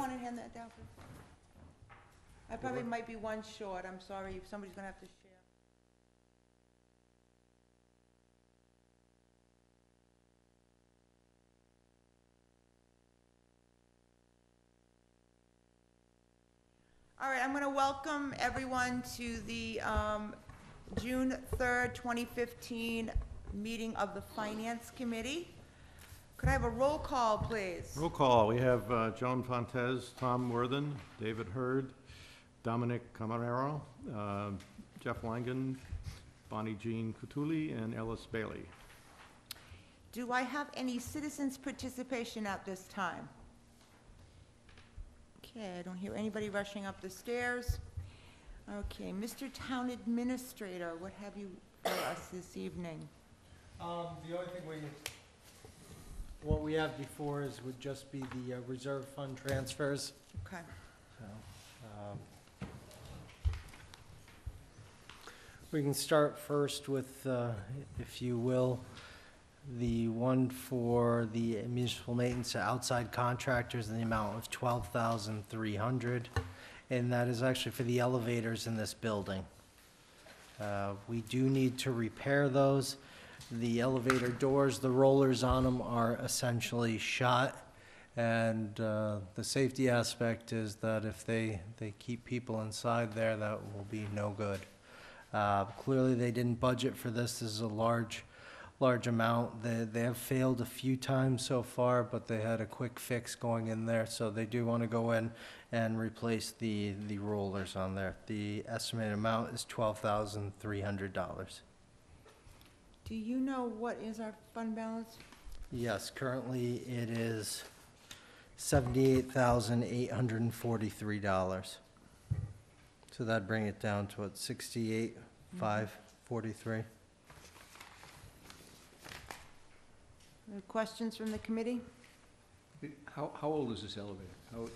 one and hand that down, please? I probably might be one short, I'm sorry, if somebody's gonna have to share. All right, I'm gonna welcome everyone to the June 3rd, 2015 meeting of the Finance Committee. Could I have a roll call, please? Roll call. We have Joan Fontes, Tom Worthen, David Hurd, Dominic Camarero, Jeff Langen, Bonnie Jean Cutuli, and Ellis Bailey. Do I have any citizens' participation at this time? Okay, I don't hear anybody rushing up the stairs. Okay, Mr. Town Administrator, what have you for us this evening? The only thing what we have before is would just be the reserve fund transfers. Okay. So, we can start first with, if you will, the one for the municipal maintenance to outside contractors in the amount of $12,300, and that is actually for the elevators in this building. We do need to repair those. The elevator doors, the rollers on them are essentially shot, and the safety aspect is that if they keep people inside there, that will be no good. Clearly, they didn't budget for this. This is a large amount. They have failed a few times so far, but they had a quick fix going in there, so they do want to go in and replace the rollers on there. The estimated amount is $12,300. Do you know what is our fund balance? Yes, currently it is $78,843. So that'd bring it down to what, $68,543? Questions from the committee? How old is this elevator? Oh,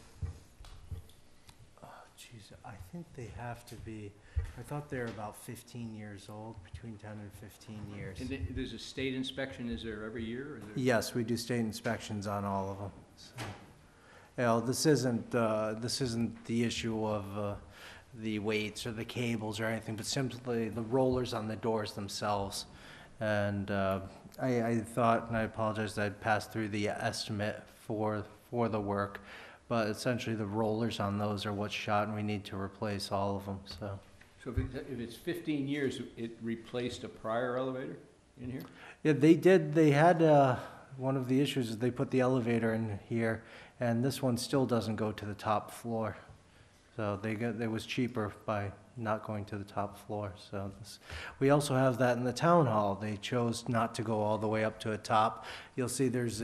geez, I think they have to be, I thought they were about 15 years old, between 10 and 15 years. And there's a state inspection, is there every year? Or is there... Yes, we do state inspections on all of them. So, you know, this isn't the issue of the weights or the cables or anything, but simply the rollers on the doors themselves. And I thought, and I apologize, that I'd passed through the estimate for the work, but essentially the rollers on those are what's shot, and we need to replace all of them. So if it's 15 years, it replaced a prior elevator in here? yeah, they did. They had one of the issues is they put the elevator in here, and this one still doesn't go to the top floor. So it was cheaper by not going to the top floor. So we also have that in the town hall. They chose not to go all the way up to a top. You'll see there is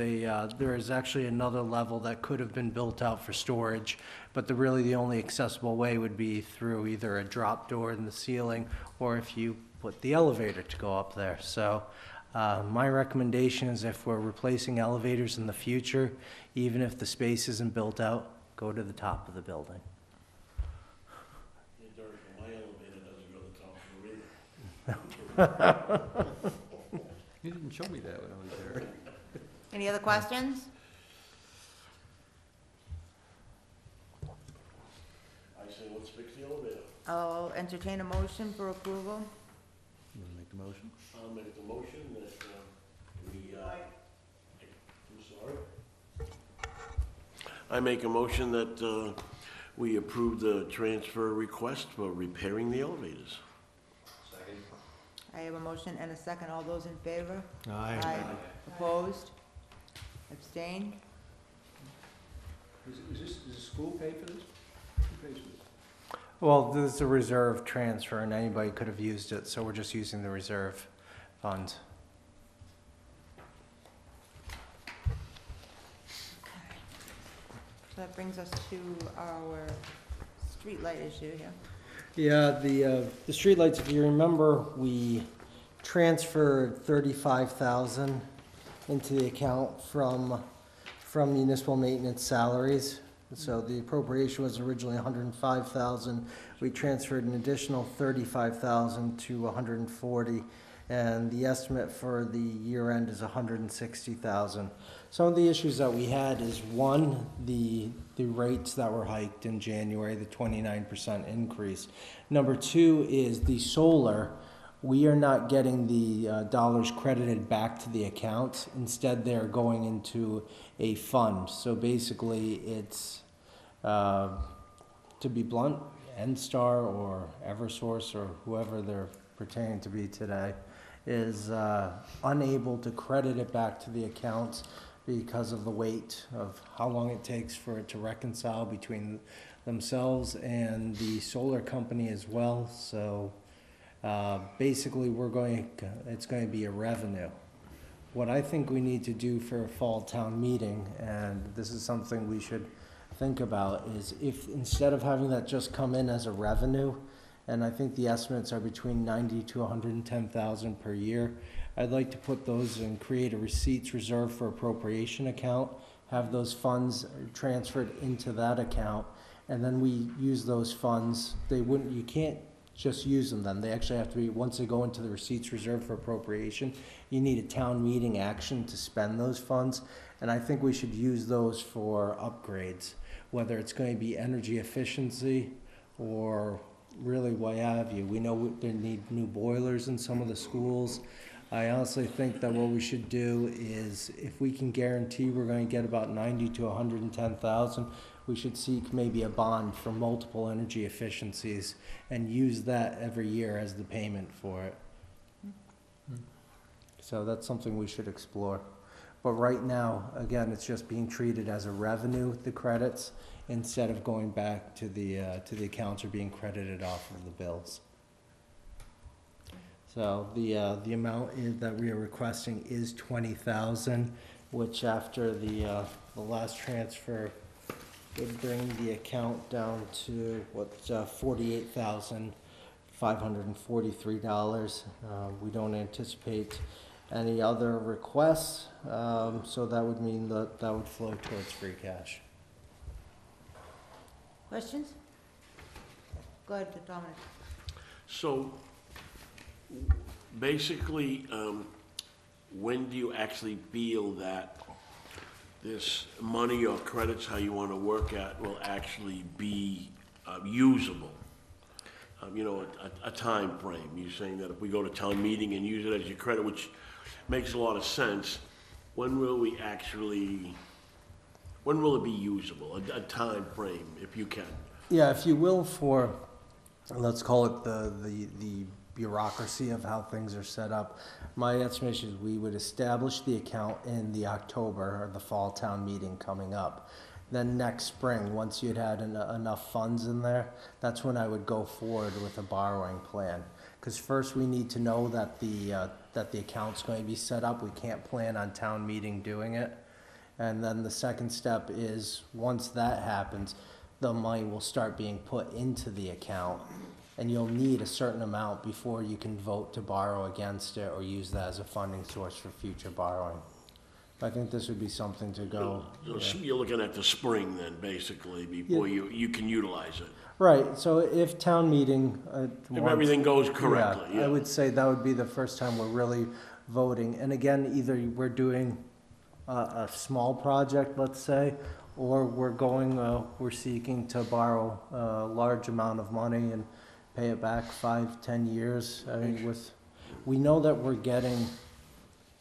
actually another level that could have been built out for storage, but really the only accessible way would be through either a drop door in the ceiling or if you put the elevator to go up there. So my recommendation is if we're replacing elevators in the future, even if the space isn't built out, go to the top of the building. You didn't show me that when I was there. Any other questions? I say let's fix the elevator. I'll entertain a motion for approval. You want to make the motion? I'll make the motion that I'm sorry. I make a motion that we approve the transfer request for repairing the elevators. I have a motion and a second. All those in favor? Aye. Opposed? Abstained? Does the school pay for this? Who pays for this? Well, this is a reserve transfer, and anybody could have used it, so we're just using the reserve funds. Okay. So that brings us to our streetlight issue here. Yeah, the streetlights, if you remember, we transferred $35,000 into the account from municipal maintenance salaries. So the appropriation was originally $105,000. We transferred an additional $35,000 to $140,000, and the estimate for the year end is $160,000. Some of the issues that we had is, one, the rates that were hiked in January, the 29% increase. Number two is the solar. We are not getting the dollars credited back to the account. Instead, they're going into a fund. So basically, it's, to be blunt, NSTAR or Eversource or whoever they're pertaining to be today is unable to credit it back to the accounts because of the wait of how long it takes for it to reconcile between themselves and the solar company as well. So basically, it's going to be a revenue. What I think we need to do for a fall town meeting, and this is something we should think about, is if instead of having that just come in as a revenue, and I think the estimates are between 90 to 110,000 per year, I'd like to put those and create a receipts reserve for appropriation account, have those funds transferred into that account, and then we use those funds. You can't just use them then. They actually have to be, once they go into the receipts reserve for appropriation, you need a town meeting action to spend those funds. And I think we should use those for upgrades, whether it's going to be energy efficiency or really what have you. We know they need new boilers in some of the schools. I honestly think that what we should do is, if we can guarantee we're going to get about 90 to 110,000, we should seek maybe a bond for multiple energy efficiencies and use that every year as the payment for it. So that's something we should explore. But right now, again, it's just being treated as a revenue, the credits, instead of going back to the accounts or being credited off of the bills. So the amount that we are requesting is 20,000, which after the last transfer would bring the account down to $48,543. We don't anticipate any other requests, so that would mean that would flow towards free cash. Questions? Go ahead, Dominic. So, basically, when do you actually feel that this money or credits, how you want to work at, will actually be usable? You know, a time frame. You're saying that if we go to town meeting and use it as your credit, which makes a lot of sense, when will it be usable? A time frame, if you can. Yeah, if you will, for, let's call it the bureaucracy of how things are set up, my estimation is we would establish the account in the October or the fall town meeting coming up. Then next spring, once you'd had enough funds in there, that's when I would go forward with a borrowing plan. Because first we need to know that the account's going to be set up. We can't plan on town meeting doing it. And then the second step is, once that happens, the money will start being put into the account. And you'll need a certain amount before you can vote to borrow against it or use that as a funding source for future borrowing. I think this would be something to go. So you're looking at the spring then, basically, before you can utilize it. Right, so if town meeting. If everything goes correctly, yeah. I would say that would be the first time we're really voting. And again, either we're doing a small project, let's say, or we're seeking to borrow a large amount of money and pay it back 5-10 years. I mean, we know that we're getting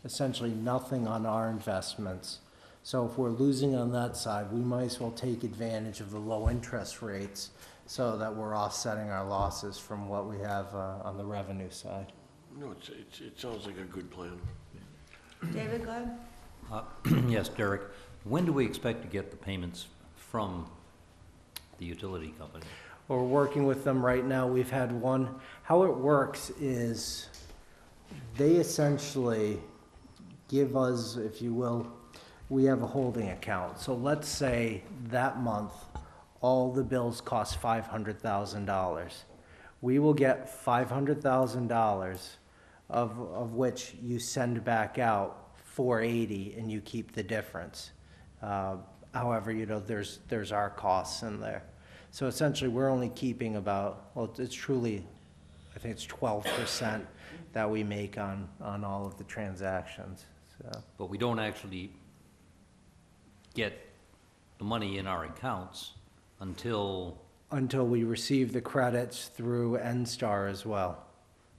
essentially nothing on our investments. So if we're losing on that side, we might as well take advantage of the low interest rates so that we're offsetting our losses from what we have on the revenue side. No, it sounds like a good plan. David, go ahead. Yes, Derek. When do we expect to get the payments from the utility company? We're working with them right now. We've had one. How it works is they essentially give us, if you will, we have a holding account. So let's say that month all the bills cost $500,000. We will get $500,000 of which you send back out $480 and you keep the difference. However, you know, there's our costs in there. So essentially we're only keeping about, well, it's truly, I think it's 12% that we make on all of the transactions. So. But we don't actually get the money in our accounts until, Until we receive the credits through NSTAR as well,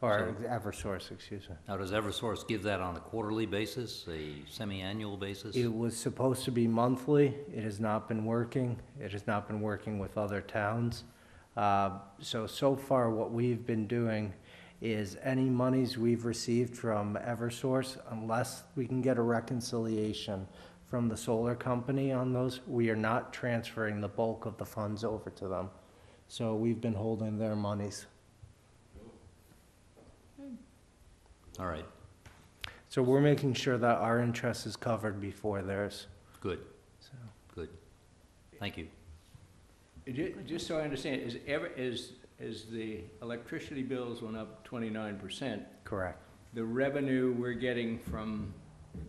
or So- Eversource, excuse me. now does Eversource give that on a quarterly basis, a semi-annual basis? It was supposed to be monthly. It has not been working. It has not been working with other towns. So far, what we've been doing is any monies we've received from Eversource, unless we can get a reconciliation from the solar company on those, we are not transferring the bulk of the funds over to them. So we've been holding their monies. All right, So we're making sure that our interest is covered before theirs. good, So, good. Thank you. Just so I understand, as the electricity bills went up 29%, correct. the revenue we're getting from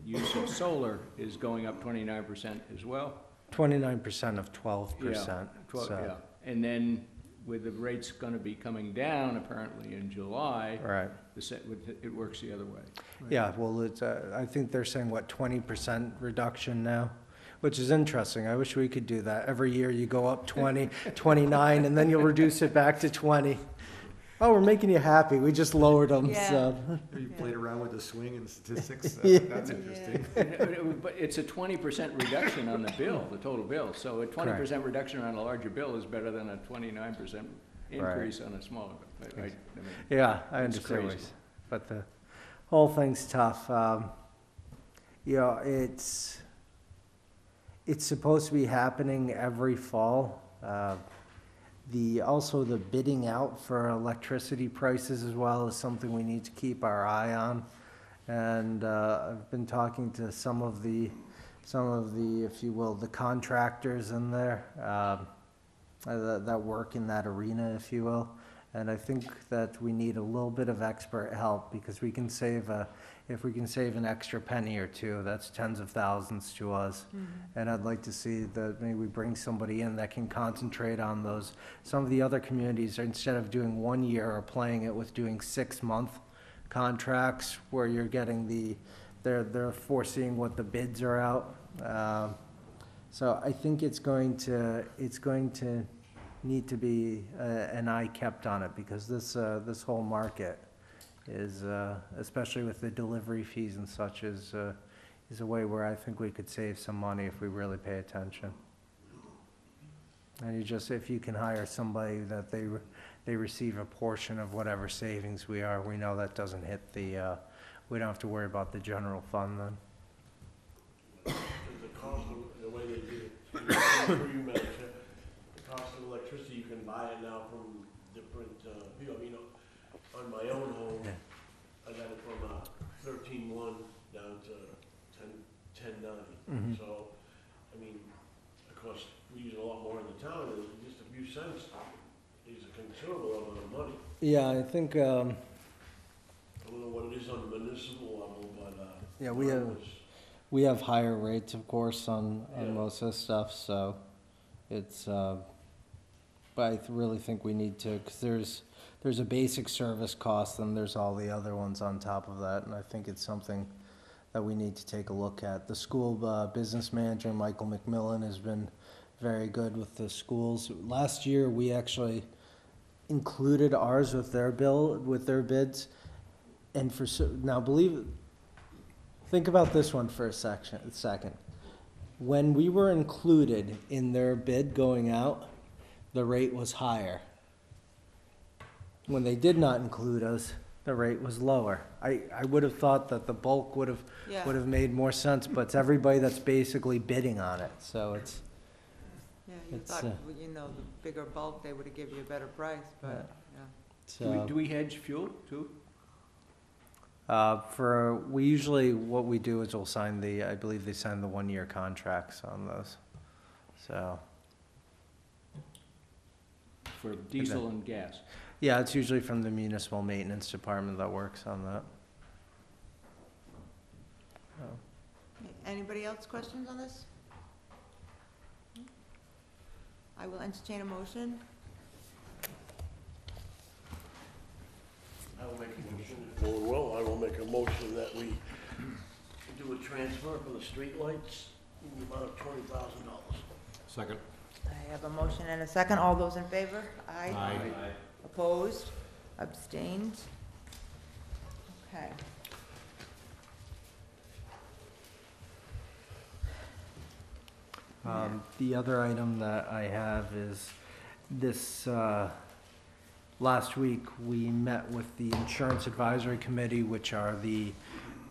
use of solar is going up 29% as well? 29% of 12%. Yeah, and then with the rates gonna be coming down apparently in July, Right. it works the other way. Yeah, well, it's, I think they're saying, what, 20% reduction now? Which is interesting. I wish we could do that. Every year you go up 20, 29, and then you'll reduce it back to 20. Oh, we're making you happy. We just lowered them, so. You played around with the swing and statistics? Yeah. That's interesting. But it's a 20% reduction on the bill, the total bill. So a 20% reduction on a larger bill is better than a 29% increase on a smaller bill. I mean, Yeah, I It's understand what crazy. you're- but the whole thing's tough. You know, it's supposed to be happening every fall. Also the bidding out for electricity prices as well is something we need to keep our eye on. And I've been talking to some of the, if you will, the contractors in there, that work in that arena, if you will. And I think that we need a little bit of expert help, because we can save if we can save an extra penny or two, that's tens of thousands to us. And I'd like to see that maybe we bring somebody in that can concentrate on those. Some of the other communities, instead of doing 1 year, are playing it with doing 6-month contracts where you're getting they're foreseeing what the bids are out. So I think it's going to need to be an eye kept on it, because this whole market is, especially with the delivery fees and such, is a way where I think we could save some money if we really pay attention. And if you can hire somebody that they receive a portion of whatever savings we know that doesn't hit we don't have to worry about the general fund then. The cost of, the way they do it, you mentioned, the cost of electricity, you can buy it now from different, people. I mean, on my own home, I got it from 13.1 down to 10.9. So, I mean, of course, we use a lot more in the town, and just a few cents is a considerable amount of money. Yeah, I think, I don't know what it is on the municipal level, but, yeah, mine we have higher rates, of course, on Yeah. most of the stuff, so it's, but I really think we need to, because there's a basic service cost, and there's all the other ones on top of that, and I think it's something that we need to take a look at. The school business manager, Michael McMillan, has been very good with the schools. Last year, we actually included ours with their bids, and think about this one for a second. When we were included in their bid going out, the rate was higher. When they did not include us, the rate was lower. I would have thought that the bulk would Yeah. have made more sense, but it's everybody that's basically bidding on it, so it's, Yeah, you It's, thought, the bigger bulk, they would have given you a better price, but, yeah. so. Do we hedge fuel too? What we do is we'll sign I believe they sign the 1-year contracts on those, so. For diesel and gas? Yeah, it's usually from the municipal maintenance department that works on that. Anybody else questions on this? I will entertain a motion. I will make a motion. I will make a motion that we do a transfer for the streetlights the amount of $20,000. Second. I have a motion and a second. All those in favor? Aye. Aye. Opposed? Abstained? Okay. The other item that I have is this, last week, we met with the Insurance Advisory Committee, which are the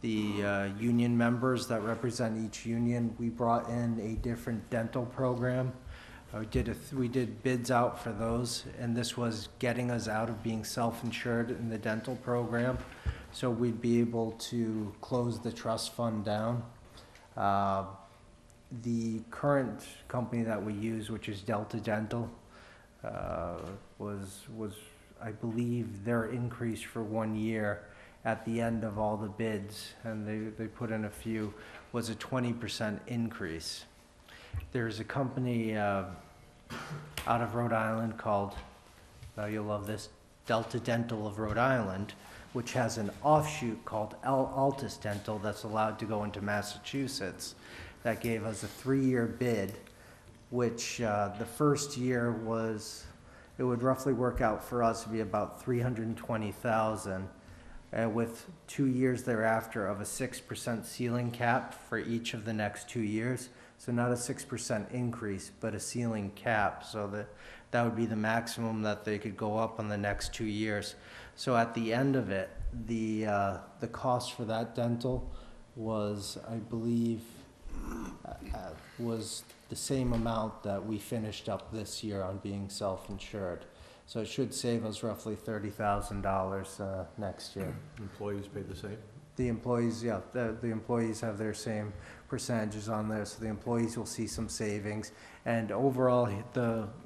union members that represent each union. We brought in a different dental program. We did bids out for those, and this was getting us out of being self-insured in the dental program. So we'd be able to close the trust fund down. The current company that we use, which is Delta Dental, was, I believe, their increase for 1 year at the end of all the bids, and they put in a few, was a 20% increase. There's a company out of Rhode Island called, you'll love this, Delta Dental of Rhode Island, which has an offshoot called Altus Dental that's allowed to go into Massachusetts. That gave us a 3-year bid, which the first year was, it would roughly work out for us to be about $320,000, with 2 years thereafter of a 6% ceiling cap for each of the next 2 years. So not a 6% increase, but a ceiling cap, so that would be the maximum that they could go up on the next 2 years. So at the end of it, the cost for that dental was, I believe, was the same amount that we finished up this year on being self-insured. So it should save us roughly $30,000 next year. Employees pay the same? The employees, yeah, the employees have their same percentages on there, so the employees will see some savings. And overall,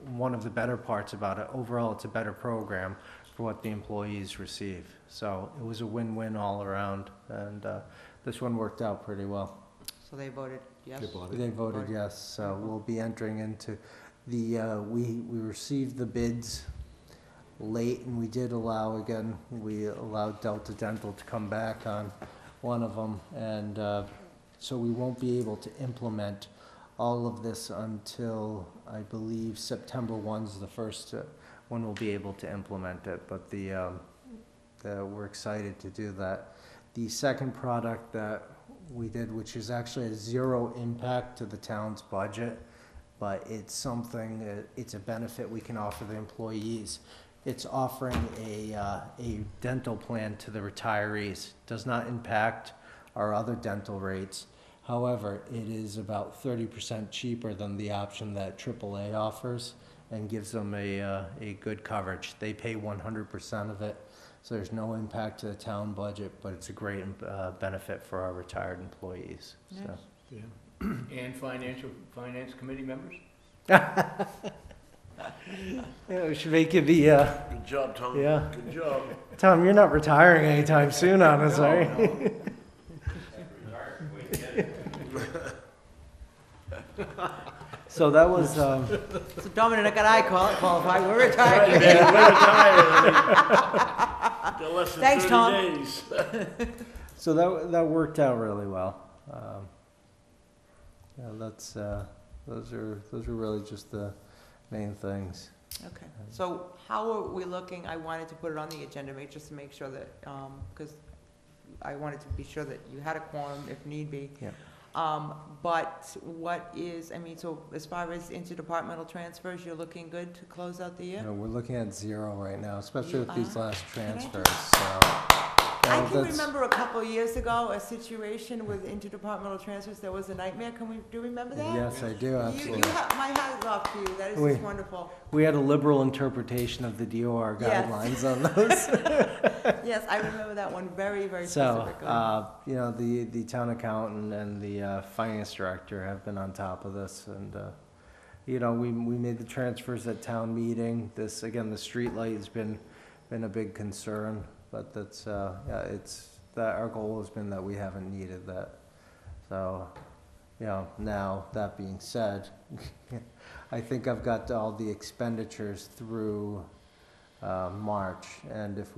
one of the better parts about it, overall, it's a better program for what the employees receive. So it was a win-win all around, and this one worked out pretty well. So they voted yes? They voted yes, so we'll be entering into the, we received the bids late, and we did allow, again, we allowed Delta Dental to come back on one of them, and so we won't be able to implement all of this until, I believe, September 1's the first when we'll be able to implement it, but we're excited to do that. The second product that we did, which is actually a zero impact to the town's budget, but it's something, it's a benefit we can offer the employees. It's offering a dental plan to the retirees. Does not impact our other dental rates. However, it is about 30% cheaper than the option that AAA offers and gives them a good coverage. They pay 100% of it, so there's no impact to the town budget, but it's a great benefit for our retired employees. Nice. So. Yeah. And finance committee members? Yeah, we should make it the, Good job, Tom. Yeah. Good job. Tom, you're not retiring anytime soon on us, are you? So that was, So Dominic and I qualify, we're retired. We're retired. Got less than Thanks, 30 Tom. days. so that worked out really well. Yeah, those are really just the main things. Okay, so how are we looking? I wanted to put it on the agenda, just to make sure that, because I wanted to be sure that you had a quorum if need be. Yeah. But what is, I mean, so as far as interdepartmental transfers, you're looking good to close out the year? We're looking at 0 right now, especially with these last Can I transfers, so. I can remember a couple of years ago, a situation with interdepartmental transfers that was a nightmare. Do you remember that? Yes, I do, absolutely. My hat is off to you. That is We- just wonderful. We had a liberal interpretation of the DOR Yes. guidelines on those. Yes, I remember that one very, very So, specifically. the town accountant and the finance director have been on top of this, and, we made the transfers at town meeting. This, again, the street light has been a big concern, but that's, our goal has been that we haven't needed that. So, now, that being said, I think I've got all the expenditures through March. And if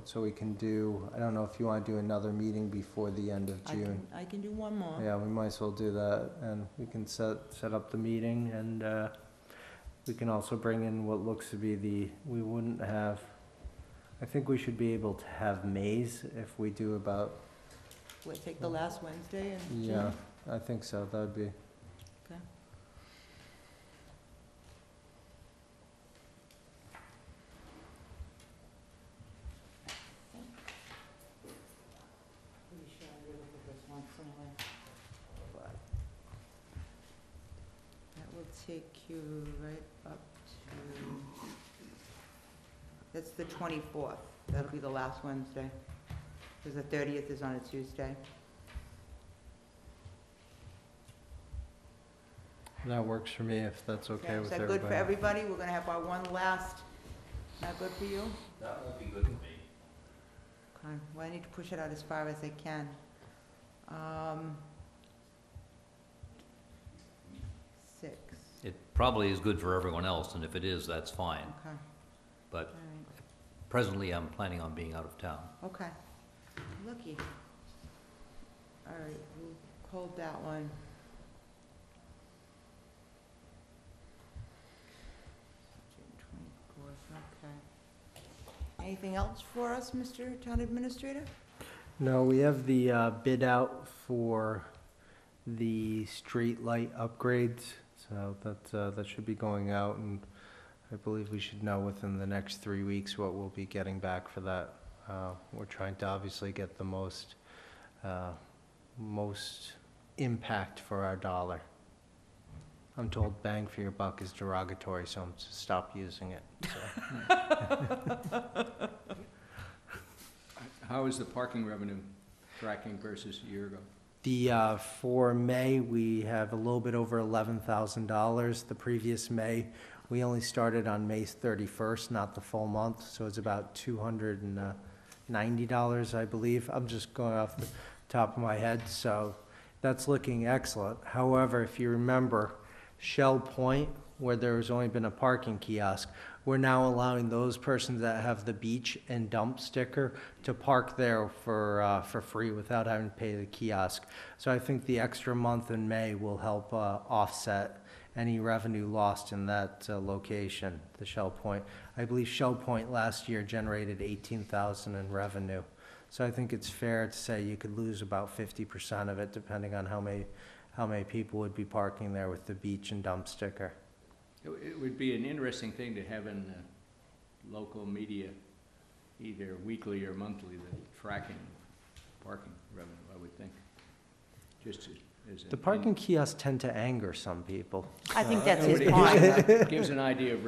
so we can do, I don't know if you want to do another meeting before the end of June. I can do one more. Yeah, we might as well do that, and we can set up the meeting, and we can also bring in what looks to be we wouldn't have, I think we should be able to have Mays if we do about, We'll take the last Wednesday in June? yeah, I think so, that would be. Okay. Pretty sure I really did this once anyway. But that will take you right up to, that's the 24th. That'll be the last Wednesday, because the 30th is on a Tuesday. That works for me, if that's okay Is with that everybody. good for everybody? We're gonna have our one last, not good for you? That won't be good for me. Okay, well, I need to push it out as far as I can. 6, It probably is good for everyone else, and if it is, that's fine. okay, But all presently, I'm planning on being out of town. right, okay. Lucky. All right, we'll hold that one. June 24th, okay. Anything else for us, Mr. Town Administrator? No, we have the bid out for the street light upgrades, so that should be going out, and I believe we should know within the next 3 weeks what we'll be getting back for that. We're trying to obviously get the most impact for our dollar. I'm told bang for your buck is derogatory, so I'm to stop using it, so. How is the parking revenue tracking versus a year ago? For May, we have a little bit over $11,000. The previous May, we only started on May 31st, not the full month, so it's about $290, I believe. I'm just going off the top of my head, so that's looking excellent. However, if you remember, Shell Point, where there's only been a parking kiosk, we're now allowing those persons that have the beach and dump sticker to park there for free without having to pay the kiosk. So I think the extra month in May will help offset any revenue lost in that location, the Shell Point. I believe Shell Point last year generated $18,000 in revenue. So I think it's fair to say you could lose about 50% of it, depending on how many people would be parking there with the beach and dump sticker. It would be an interesting thing to have in local media, either weekly or monthly, the tracking parking revenue, I would think. Just as The parking kiosks tend to anger some people. I think that's his Nobody point. gives an idea of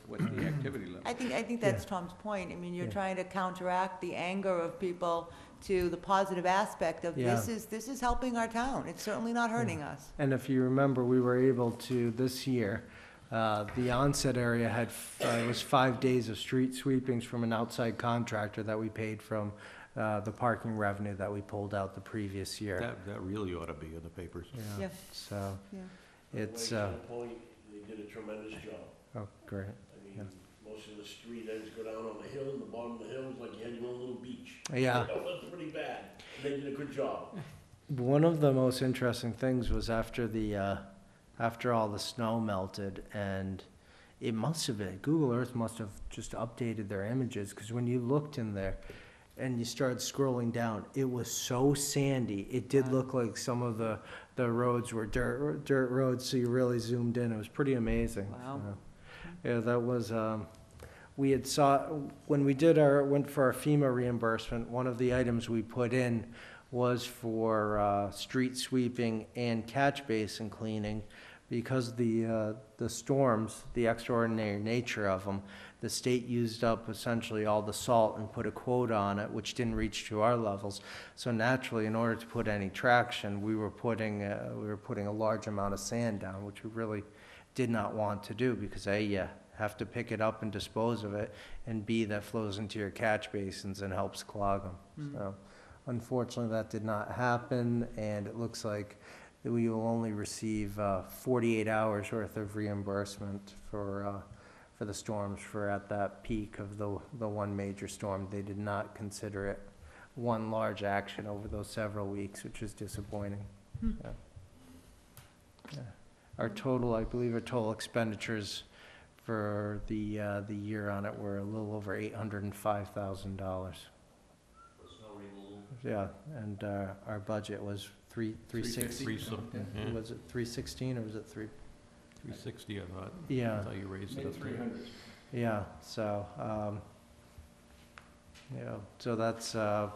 what the activity level. I think that's Tom's point. I mean, you're Yeah. trying to counteract the anger of people to the positive aspect of Yeah. this is helping our town. It's certainly not hurting us. And if you remember, we were able to, this year, the onset area had, it was 5 days of street sweepings from an outside contractor that we paid from the parking revenue that we pulled out the previous year. That really ought to be in the papers. Yeah. So, Yeah. it's, Shell Point, they did a tremendous job. oh, great. I Yeah. mean, most of the street ends go down on the hill, and the bottom of the hill is like you had your own little beach. Yeah. That was pretty bad, and they did a good job. One of the most interesting things was after all the snow melted, and it must have been, Google Earth must have just updated their images, because when you looked in there and you started scrolling down, it was so sandy. It did look like some of the roads were dirt roads, so you really zoomed in. It was pretty amazing. Wow. So, yeah, that was, we had when we went for our FEMA reimbursement, one of the items we put in was for street sweeping and catch basin cleaning. Because the storms, the extraordinary nature of them, the state used up essentially all the salt and put a quota on it, which didn't reach to our levels. So naturally, in order to put any traction, we were putting a large amount of sand down, which we really did not want to do, because A, you have to pick it up and dispose of it, and B, that flows into your catch basins and helps clog them. So unfortunately, that did not happen, and it looks like that we will only receive 48 hours worth of reimbursement for for the storms for at that peak of the one major storm. They did not consider it one large action over those several weeks, which is disappointing. Hmm. Yeah. Yeah. Our total, I believe our total expenditures for the year on it were a little over $805,000. Yeah, and our budget was three sixty. Was it 316 or was it 360, I thought. Yeah. I thought you raised it Maybe up there. 300. Yeah, so, so that's, $500,000.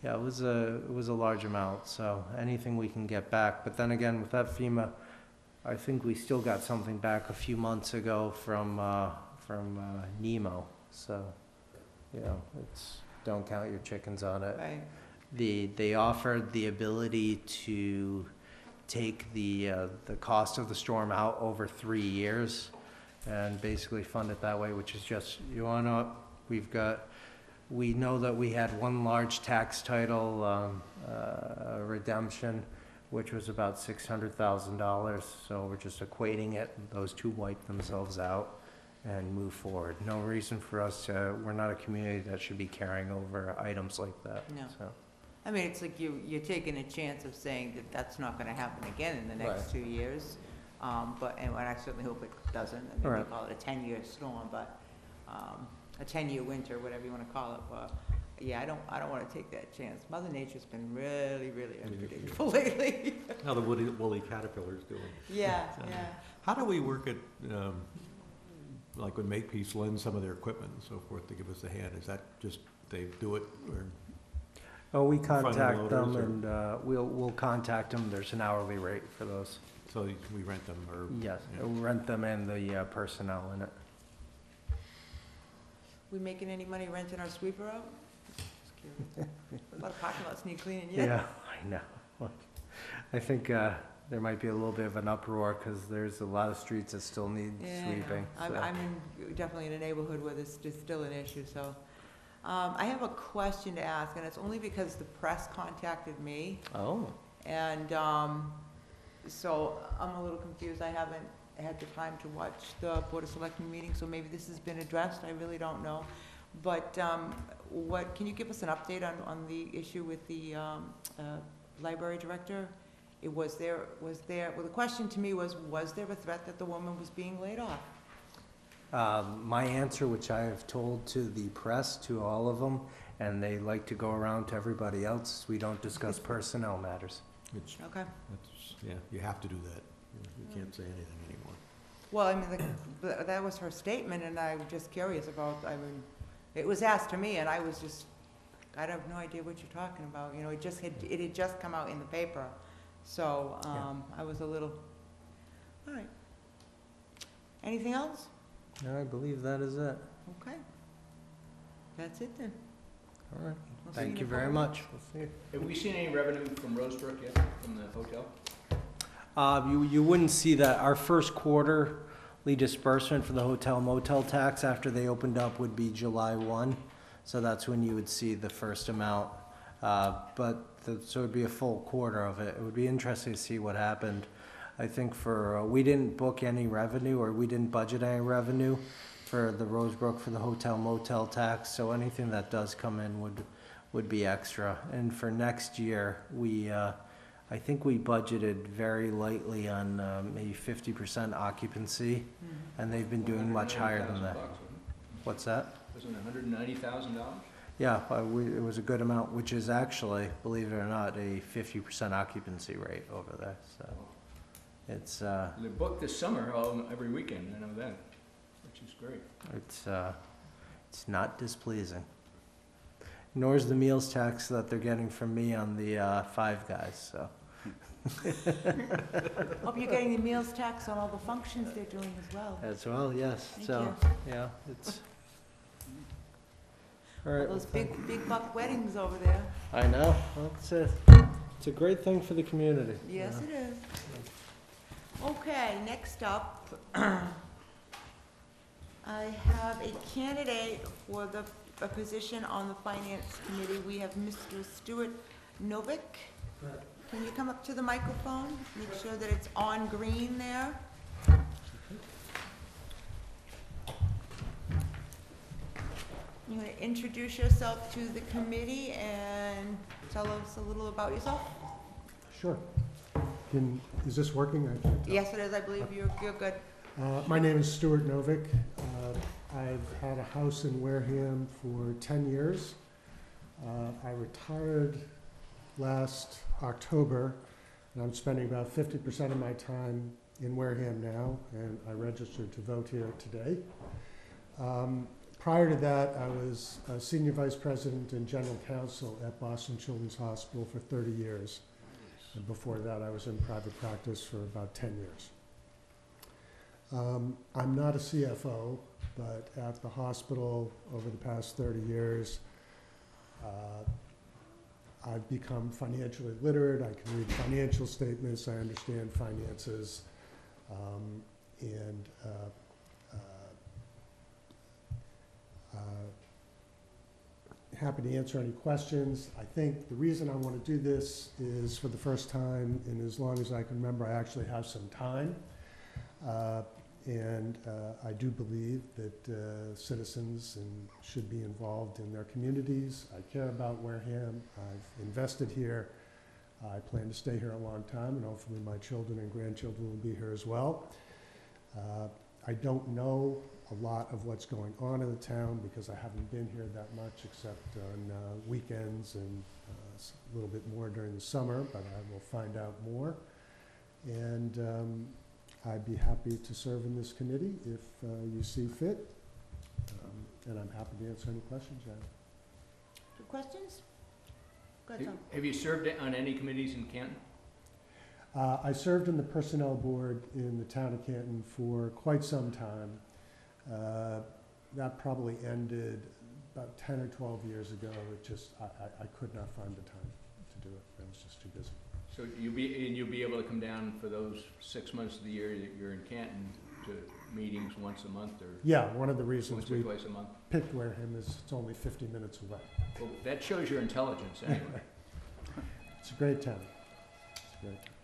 yeah, it was a large amount, so anything we can get back. But then again, with that FEMA, I think we still got something back a few months ago from NEMO, so, it's, don't count your chickens on it. Right. They offered the ability to take the cost of the storm out over 3 years and basically fund it that way, which is just, we know that we had one large tax title redemption, which was about $600,000, so we're just equating it, those two wipe themselves out and move forward. No reason for us to, we're not a community that should be carrying over items like that, No. so. I mean, it's like you're taking a chance of saying that that's not gonna happen again in the next Right. 2 years. And I certainly hope it doesn't. I mean, they Right. call it a 10-year storm, but, a 10-year winter, whatever you wanna call it. But, yeah, I don't wanna take that chance. Mother Nature's been really, really unpredictable lately. How the woolly caterpillar's doing. Yeah, So- yeah. How do we work it, like when Makepeace lends some of their equipment and so forth to give us a hand? Is that just they do it, or? Oh, we Front end contact them loaders, and, we'll contact them. There's an hourly rate for those. So we rent them, or? Yes, Yeah. we'll rent them and the personnel in it. We making any money renting our sweeper out? Just curious. A lot of parking lots need cleaning, Yeah, I know. I think, there might be a little bit of an uproar because there's a lot of streets that still need Yeah, sweeping. I'm, so. I'm in, definitely in a neighborhood where this is still an issue, so. I have a question to ask, and it's only because the press contacted me, Oh, and, so I'm a little confused. I haven't had the time to watch the Board of Selectmen meeting, so maybe this has been addressed, I really don't know. But, can you give us an update on the issue with the, library director? Well, the question to me was there a threat that the woman was being laid off? my answer, which I have told to the press, to all of them, and they like to go around to everybody else, we don't discuss personnel matters. It's, Okay. yeah, you have to do that. You can't say anything anymore. Well, I mean, that was her statement, and I'm just curious about, I mean, it was asked to me, and I was just, I have no idea what you're talking about, it had just come out in the paper, so, I was a little, all right. Anything else? No, I believe that is it. Okay. That's it then. All right. We'll see Thank you in a very couple much. We'll see you. Have we seen any revenue from Rosebrook yet, from the hotel? You wouldn't see that. Our first quarterly disbursement for the hotel motel tax after they opened up would be July 1. So that's when you would see the first amount. So it'd be a full quarter of it. It would be interesting to see what happened. I think we didn't book any revenue, or we didn't budget any revenue for the Rosebrook for the hotel motel tax. So anything that does come in would be extra. And for next year, I think we budgeted very lightly on maybe 50% occupancy, and they've been doing much higher than that. What's that? Wasn't it $190,000? Yeah, it was a good amount, which is actually, believe it or not, a 50% occupancy rate over there, so it's, They're booked this summer, every weekend, I know that, which is great. it's not displeasing. Nor is the meals tax that they're getting from me on the Five Guys, so. Hope you're getting the meals tax on all the functions they're doing as well. As well, yes, Thank so, yeah, it's. All All right, those well, big buck weddings over there. I know, well, it's a great thing for the community. Yes, you know. it is. Okay, next up, I have a candidate for a position on the Finance Committee. We have Mr. Stuart Novick. Can you come up to the microphone? Make sure that it's on green there. You want to introduce yourself to the committee and tell us a little about yourself? Sure. Is this working? I can't tell. Yes, it is. I believe you're good. My name is Stuart Novick. I've had a house in Wareham for 10 years. I retired last October, and I'm spending about 50% of my time in Wareham now, and I registered to vote here today. Prior to that, I was a senior vice president and general counsel at Boston Children's Hospital for 30 years. And before that, I was in private practice for about 10 years. I'm not a CFO, but at the hospital over the past 30 years, I've become financially literate. I can read financial statements. I understand finances. Happy to answer any questions. I think the reason I want to do this is for the first time in as long as I can remember, I actually have some time. I do believe that citizens should be involved in their communities. I care about Wareham. I've invested here. I plan to stay here a long time, and hopefully my children and grandchildren will be here as well. I don't know a lot of what's going on in the town because I haven't been here that much except on weekends and a little bit more during the summer, but I will find out more. And I'd be happy to serve in this committee if you see fit. And I'm happy to answer any questions you have. Good questions? Go ahead, Tom. Have you served on any committees in Canton? I served in the Personnel Board in the town of Canton for quite some time. That probably ended about 10 or 12 years ago. It just, I could not find the time to do it. I was just too busy. So you'll be able to come down for those 6 months of the year that you're in Canton to meetings once a month or Yeah, one of the reasons once or we twice a month? picked Wareham is it's only 50 minutes away. Well, that shows your intelligence anyway. It's a great town. It's a great town.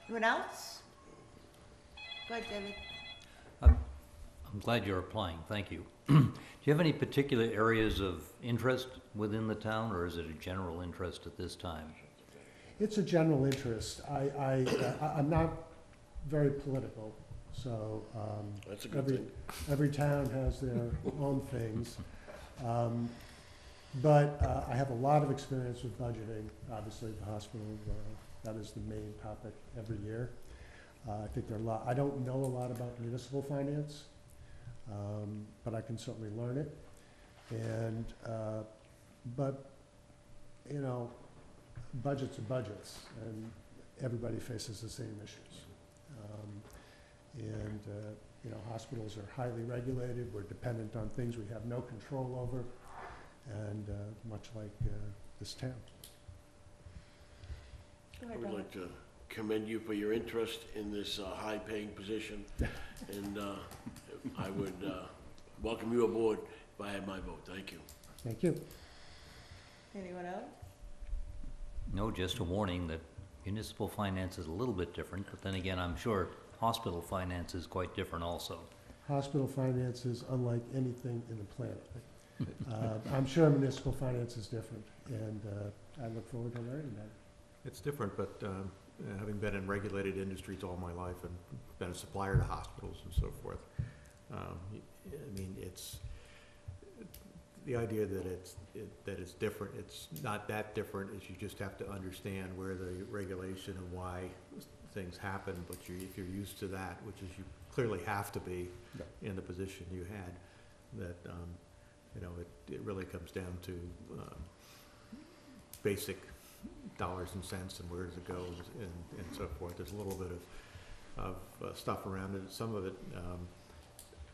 Anyone else? Go ahead, David. I'm glad you're applying, thank you. Do you have any particular areas of interest within the town, or is it a general interest at this time? It's a general interest. I'm not very political, so That's a good thing. every town has their own things. But I have a lot of experience with budgeting. Obviously, the hospital, that is the main topic every year. I think I don't know a lot about municipal finance, but I can certainly learn it. And, but, you know, budgets are budgets, and everybody faces the same issues. You know, hospitals are highly regulated. We're dependent on things we have no control over, and much like this town. Go I ahead, would Donna. like to commend you for your interest in this high-paying position, and I would welcome you aboard if I had my vote. Thank you. Thank you. Anyone else? No, just a warning that municipal finance is a little bit different, but then again, I'm sure hospital finance is quite different also. Hospital finance is unlike anything in the planet. I'm sure municipal finance is different, and I look forward to learning about it. It's different, but having been in regulated industries all my life and been a supplier to hospitals and so forth, I mean, it's the idea that it's different. It's not that different. It's you just have to understand where the regulation and why things happen. But if you're used to that, which is you clearly have to be in the position you had, that you know, it really comes down to basic dollars and cents and where does it go and so forth. There's a little bit of stuff around it. Some of it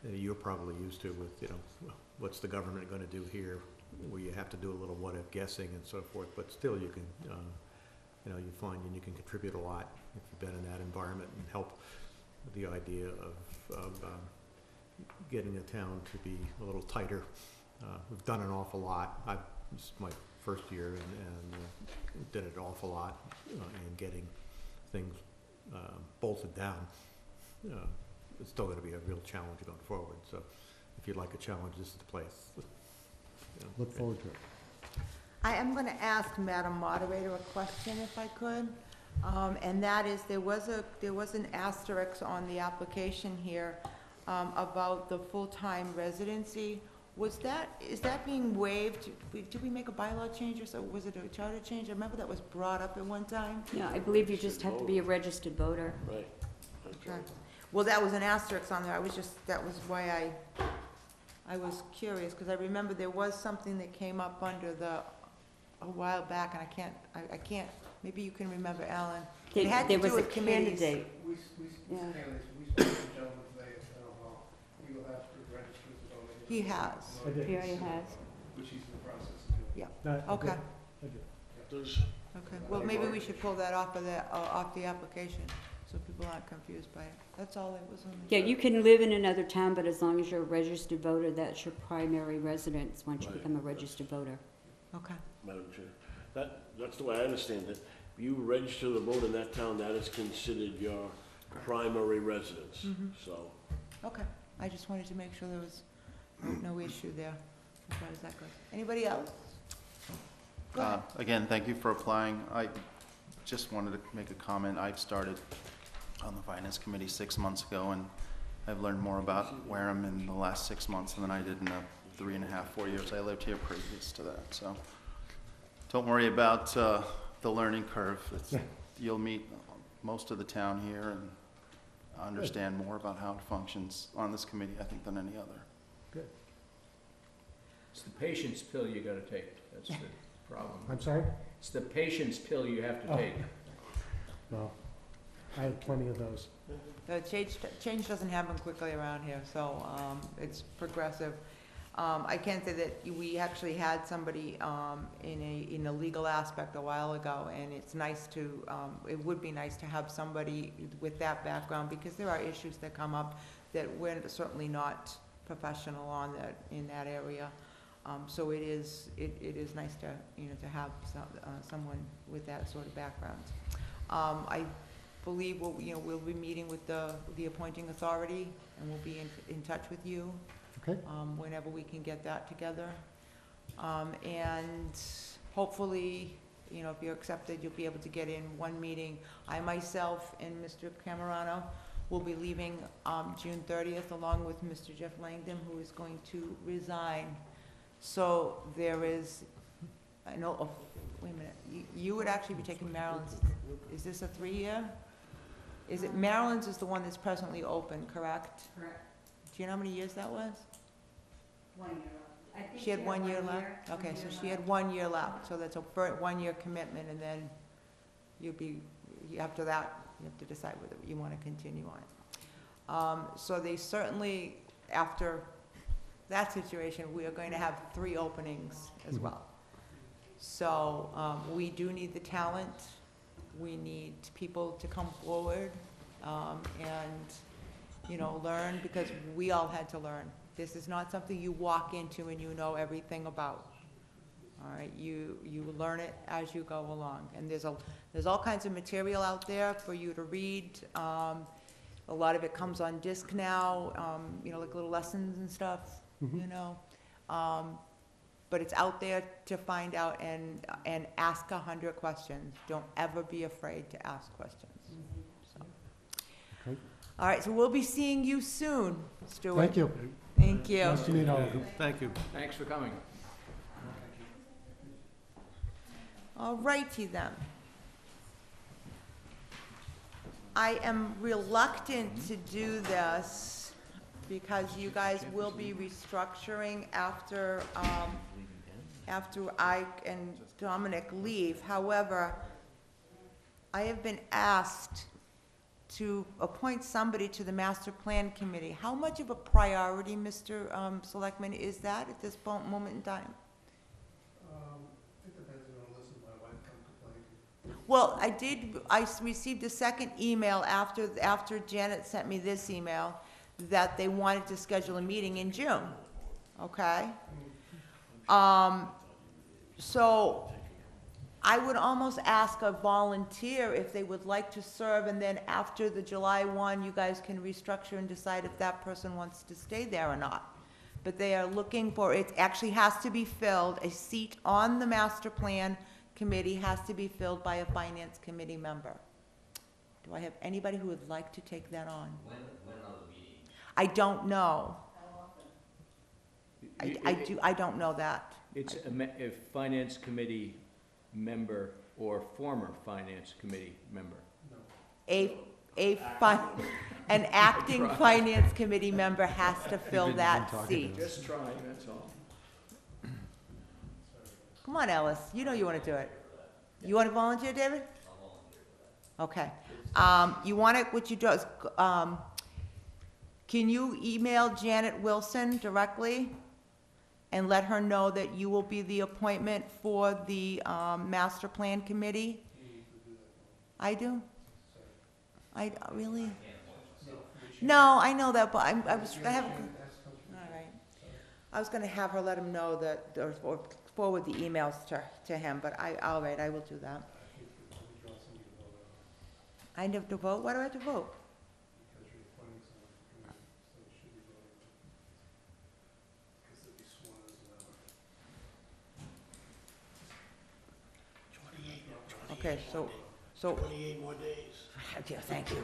you're probably used to with, you know, what's the government going to do here, where you have to do a little what-if guessing and so forth. But still, you can, you know, you find and you can contribute a lot if you've been in that environment and help with the idea of getting the town to be a little tighter. We've done an awful lot. This is my first year and did an awful lot in getting things bolted down. It's still going to be a real challenge going forward. So if you'd like a challenge, this is the place. You know, Look forward to it. I am going to ask Madam Moderator a question if I could. And that is, there was an asterisk on the application here about the full-time residency. Is that being waived? Did we make a bylaw change or so? Was it a charter change? I remember that was brought up at one time. Yeah, I believe you just have to be a registered voter. Right. Okay. Well, that was an asterisk on there. That was why I was curious, because I remember there was something that came up under a while back, and I can't, maybe you can remember, Alan. It had to There do was a with committees. candidate. Yeah. We spoke to the gentleman today at Town Hall. He will have to register as a voter. He has. I did. He already has. Which he's in the process of doing. Yeah, No, I okay, did. I did. Does, okay. Well, maybe we should pull that off off the application, so people aren't confused by it. That's all that was on the. Yeah, you can live in another town, but as long as you're a registered voter, that's your primary residence once you Right. become a registered voter. Okay, Madam Chair, that's the way I understand it. If you register to vote in that town, that is considered your primary residence, Mhm. so. okay. I just wanted to make sure there was no issue there, as far as that goes. Anybody else? Go ahead. Again, thank you for applying. I just wanted to make a comment. I've started on the Finance Committee 6 months ago, and I've learned more about Wareham in the last 6 months than I did in the 3.5, 4 years I lived here previous to that. So don't worry about the learning curve. You'll meet most of the town here and understand more about how it functions on this committee, I think, than any other. Good. It's the patience pill you gotta take, that's the problem. I'm sorry? It's the patience pill you have to Oh. take. Well, I had plenty of those. The change doesn't happen quickly around here, so it's progressive. I can say that we actually had somebody in a legal aspect a while ago, and it's nice to, it would be nice to have somebody with that background, because there are issues that come up that we're certainly not professional on that, in that area. So it is nice to, to have someone with that sort of background. I believe we'll be meeting with the appointing authority, and we'll be in touch with you. Okay. Whenever we can get that together. And hopefully, if you're accepted, you'll be able to get in one meeting. I myself and Mr. Camerano will be leaving June 30th, along with Mr. Jeff Langdon, who is going to resign. So there is, I know, oh, wait a minute, you would actually be taking Maryland's, is this a 3-year? Is it, Maryland's is the one that's presently open, correct? Correct. Do you know how many years that was? 1 year left. I think She had 1 year left? Okay, so she had 1 year left, so that's a 1-year commitment, and then after that, you have to decide whether you want to continue on it. So they certainly, after that situation, we are going to have 3 openings as well. So we do need the talent, we need people to come forward, and learn, because we all had to learn. This is not something you walk into and you know everything about. All right, you learn it as you go along, and there's all kinds of material out there for you to read. A lot of it comes on disc now, like little lessons and stuff, but it's out there to find out, and ask 100 questions. Don't ever be afraid to ask questions. So. Okay. All right, so we'll be seeing you soon, Stuart. Thank you. Thank you. Nice to meet all of you. Thank you. Thanks for coming. All righty then. I am reluctant to do this because you guys will be restructuring after I and Dominic leave. However, I have been asked to appoint somebody to the master plan committee. How much of a priority, Mr. Selectman, is that at this moment in time? It depends on the list of my wife come complaining. Well, I received a second email after Janet sent me this email that they wanted to schedule a meeting in June, okay? So I would almost ask a volunteer if they would like to serve, and then after the July 1, you guys can restructure and decide if that person wants to stay there or not. but they are looking for, it actually has to be filled, a seat on the master plan committee has to be filled by a finance committee member. Do I have anybody who would like to take that on? When are the meetings? I don't know. I don't know that. It's a finance committee member or former finance committee member. An acting finance committee member has to fill that seat. Just trying, that's all. Come on, Ellis, you know you want to do it. You want to volunteer, David? Okay. You want it, what you do is, can you email Janet Wilson directly and let her know that you will be the appointment for the master plan committee? I do? Really? No, I know that, but I was gonna have, all right. I was gonna have her let him know that, or forward the emails to him, but all right, I will do that. I have to vote? Why do I have to vote? Because you're appointing someone to the committee, so you should be voting. Because they'll be sworn as a member. Okay, so. 28 more days. Yeah, thank you.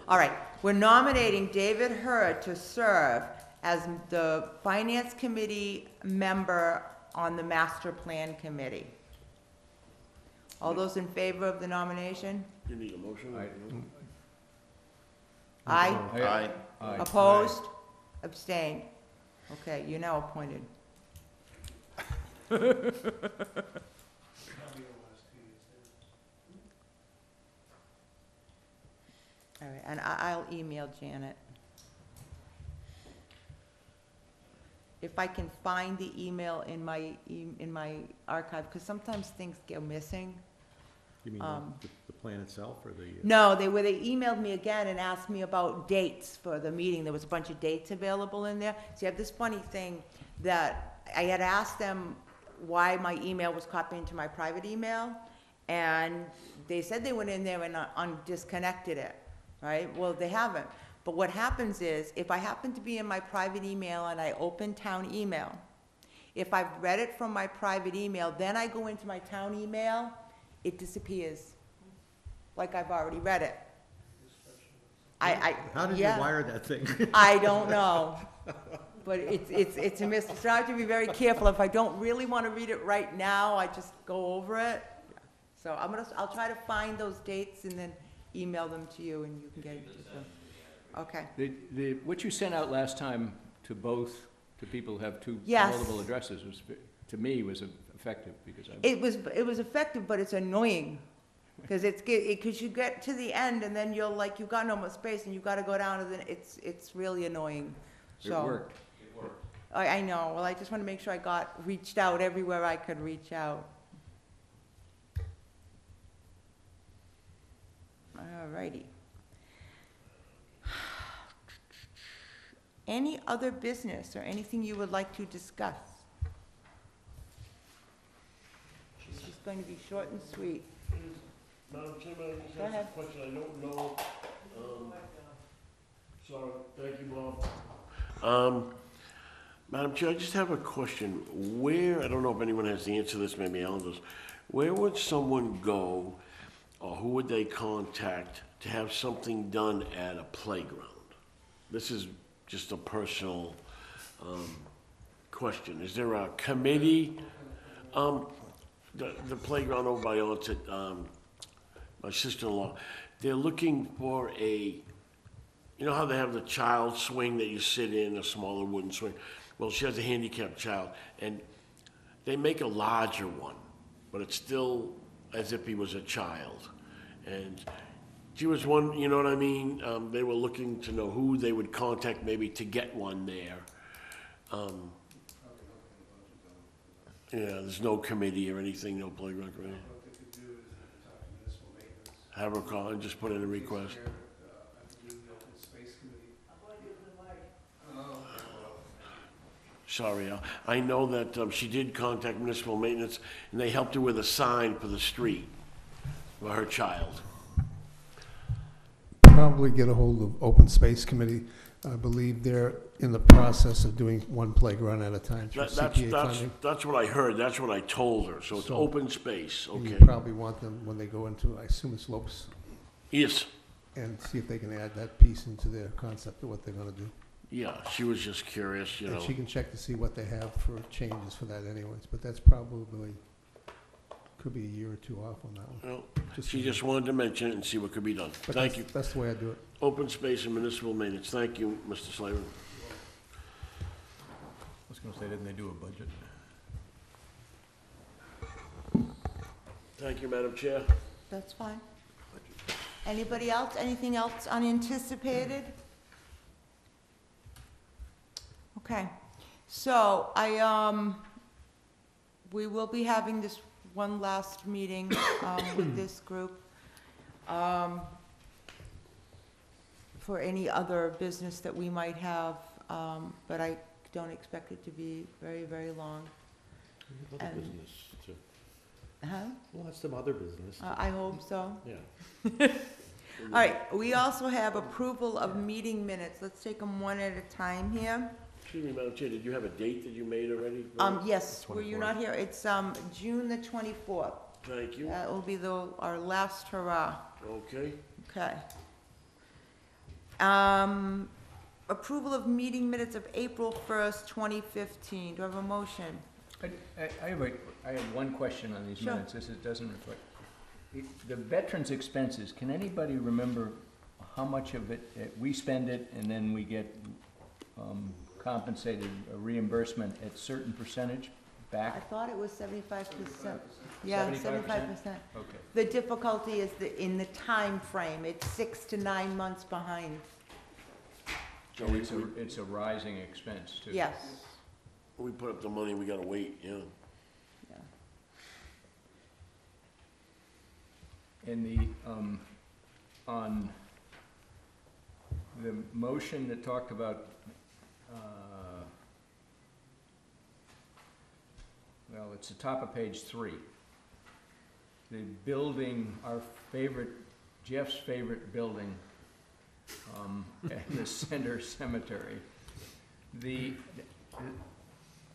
All right, we're nominating David Hurd to serve as the Finance Committee member on the Master Plan Committee. All those in favor of the nomination? You need a motion? Aye. Aye. Opposed? Abstained? Okay, you're now appointed. All right, and I'll email Janet. If I can find the email in my archive, because sometimes things go missing. You mean the plan itself or the? No, they emailed me again and asked me about dates for the meeting. There was a bunch of dates available in there. So you have this funny thing that I had asked them why my email was copied into my private email, and they said they went in there and disconnected it, right? Well, they haven't. But what happens is, if I happen to be in my private email and I open town email, if I've read it from my private email, then I go into my town email, it disappears, like I've already read it. How did you yeah. wire that thing? I don't know, but it's a mystery. So I have to be very careful. If I don't really want to read it right now, I just go over it. So I'll try to find those dates and then email them to you, and you can get it to them. Okay. What you sent out last time to people who have two Yes. multiple addresses was, to me, was effective because I. It was effective, but it's annoying, because because you get to the end and then you're like, you've got no more space and you've got to go down, and then it's really annoying. It So worked. I know. Well, I just want to make sure I reached out everywhere I could reach out. All righty. Any other business or anything you would like to discuss? This is going to be short and sweet. Madam Chairman, I just Go have ahead. a question, I don't know. Sorry, thank you, Bob. Madam Chair, I just have a question. Where, I don't know if anyone has the answer to this, maybe Alan does. Where would someone go, or who would they contact to have something done at a playground? This is just a personal question. Is there a committee? The playground over by Onset, my sister-in-law, they're looking for you know how they have the child swing that you sit in, a smaller wooden swing? Well, she has a handicapped child, and they make a larger one, but it's still as if he was a child. And she was one, you know what I mean? They were looking to know who they would contact maybe to get one there. Yeah, there's no committee or anything, no playground committee. What they could do is they could talk to municipal maintenance. Have her call and just put in a request. I believe the open space committee. Sorry, Al. I know that she did contact municipal maintenance, and they helped her with a sign for the street for her child. Probably get a hold of open space committee. I believe they're in the process of doing one playground at a time through CPA funding. That's what I heard, that's what I told her, so it's So- open space, And you okay. probably want them, when they go into, I assume it's slopes, Yes, and see if they can add that piece into their concept of what they're gonna do. yeah, she was just curious, you And know. she can check to see what they have for changes for that anyways, but that's probably, could be a year or two off on that one. Well, Just she so- just wanted to mention it and see what could be done. But Thank that's- you. That's the way I do it. Open space and municipal maintenance, thank you, Mr. Slavin. I was gonna say, didn't they do a budget? Thank you, Madam Chair. That's fine. Anybody else? Anything else unanticipated? Okay, so we will be having this one last meeting, with this group, for any other business that we might have, but I don't expect it to be very, very long. Other And- business, too. Huh? Well, that's some other business. I hope so. Yeah. All right, we also have approval of meeting minutes. Let's take them one at a time here. Excuse me, Madam Chair, did you have a date that you made already? Yes, were you not here? It's, June the 24th. Thank you. That will be our last hurrah. Okay. Okay. Approval of meeting minutes of April 1st, 2015. Do I have a motion? I have one question on these Sure. minutes, this doesn't reflect. The veterans' expenses, can anybody remember how much of it, we spend it and then we get compensated, a reimbursement at certain percentage I back? thought it was 75%. Yeah, 75%? 75%. Okay. The difficulty is in the time frame. It's 6 to 9 months behind. So And it's a rising expense too. Yes. we put up the money, we gotta wait, yeah. Yeah. And the, on the motion that talked about, well, it's the top of page 3. The building, our favorite, Jeff's favorite building, at the center cemetery.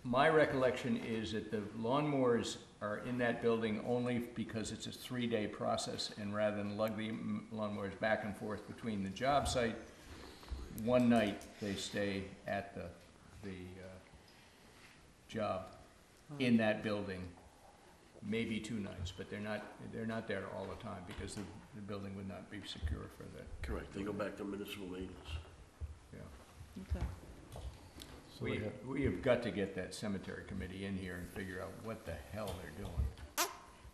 My recollection is that the lawnmowers are in that building only because it's a 3-day process, and rather than lug the lawnmowers back and forth between the job site, one night they stay at the job in that building, maybe 2 nights, but they're not there all the time because the building would not be secure for that. Correct, they go back to municipal maintenance. Yeah. Okay. So they have- We have got to get that cemetery committee in here and figure out what the hell they're doing.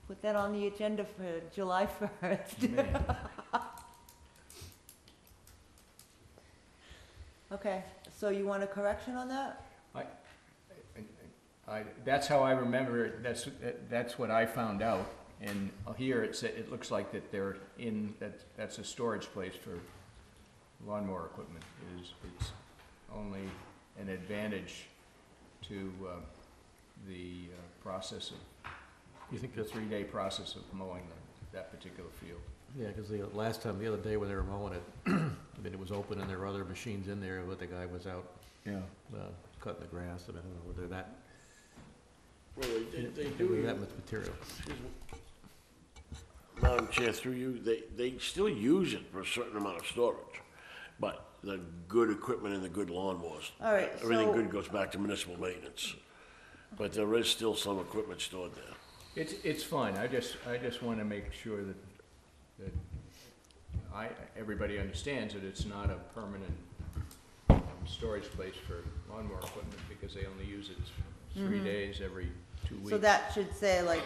Put that on the agenda for July 1st. Man. Okay, so you want a correction on that? That's how I remember it, that's what I found out, and here it looks like that they're in, that's a storage place for lawnmower equipment, it's only an advantage to the process of, You think the that's, 3-day process of mowing that particular field. yeah, because the last time, the other day when they were mowing it, I mean, it was open and there were other machines in there, but the guy was out Yeah. cutting the grass, and I don't know whether that, Well, they there do, was that much material. excuse me. Madam Chair, through you, they still use it for a certain amount of storage, but the good equipment and the good lawnmowers, All right, everything so- good goes back to municipal maintenance. But there is still some equipment stored there. It's fine, I just want to make sure that everybody understands that it's not a permanent storage place for lawnmower equipment, because they only use it 3 days every 2 weeks. So that should say like,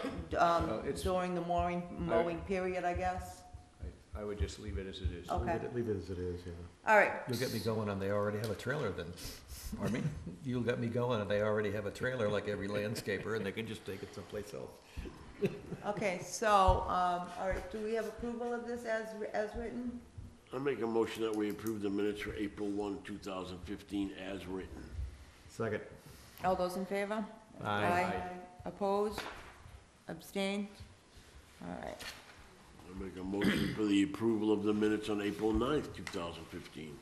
it's- during the mowing period, I guess? I would just leave it as it is. Okay. Leave it as it is, yeah. All right, You'll get me going and they already have a trailer then. Pardon me? You'll get me going and they already have a trailer like every landscaper and They can just take it someplace else. okay, so, all right, do we have approval of this as written? I make a motion that we approve the minutes for April 1, 2015 as written. Second. All those in favor? Aye. Opposed? Abstained? All right. I make a motion for the approval of the minutes on April 9th, 2015.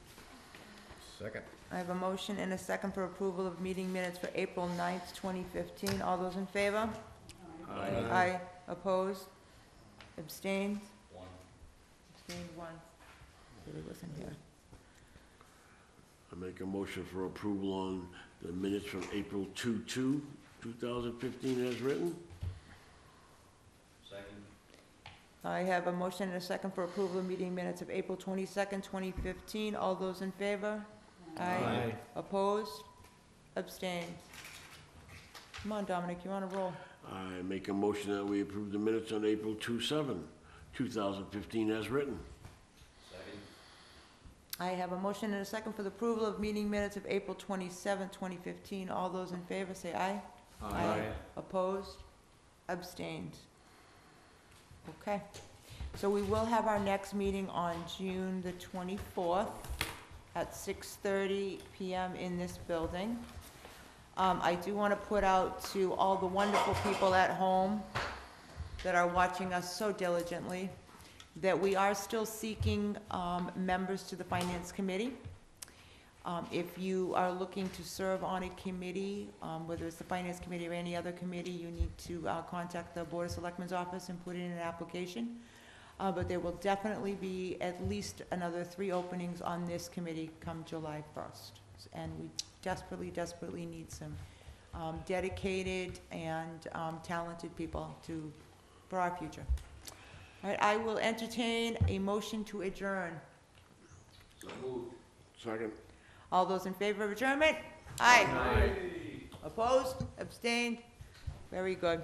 Second. I have a motion and a second for approval of meeting minutes for April 9th, 2015. All those in favor? Aye. Opposed? Abstained? One. Abstained, one. Really wasn't here. I make a motion for approval on the minutes from April 2015 as written. Second. I have a motion and a second for approval of meeting minutes of April 22nd, 2015. All those in favor? Aye. Opposed? Abstained? Come on, Dominic, you're on a roll. I make a motion that we approve the minutes on April 2015 as written. Second. I have a motion and a second for the approval of meeting minutes of April 27th, 2015. All those in favor say aye. Opposed? Abstained? Okay. So we will have our next meeting on June the 24th at 6:30 PM in this building. I do want to put out to all the wonderful people at home that are watching us so diligently that we are still seeking members to the Finance Committee. If you are looking to serve on a committee, whether it's the Finance Committee or any other committee, you need to contact the Board of Selectmen's office and put in an application. But there will definitely be at least another 3 openings on this committee come July 1st. And we desperately, desperately need some dedicated and talented people for our future. All right, I will entertain a motion to adjourn. So moved. Second. All those in favor of adjournment? Aye. Opposed? Abstained? Very good.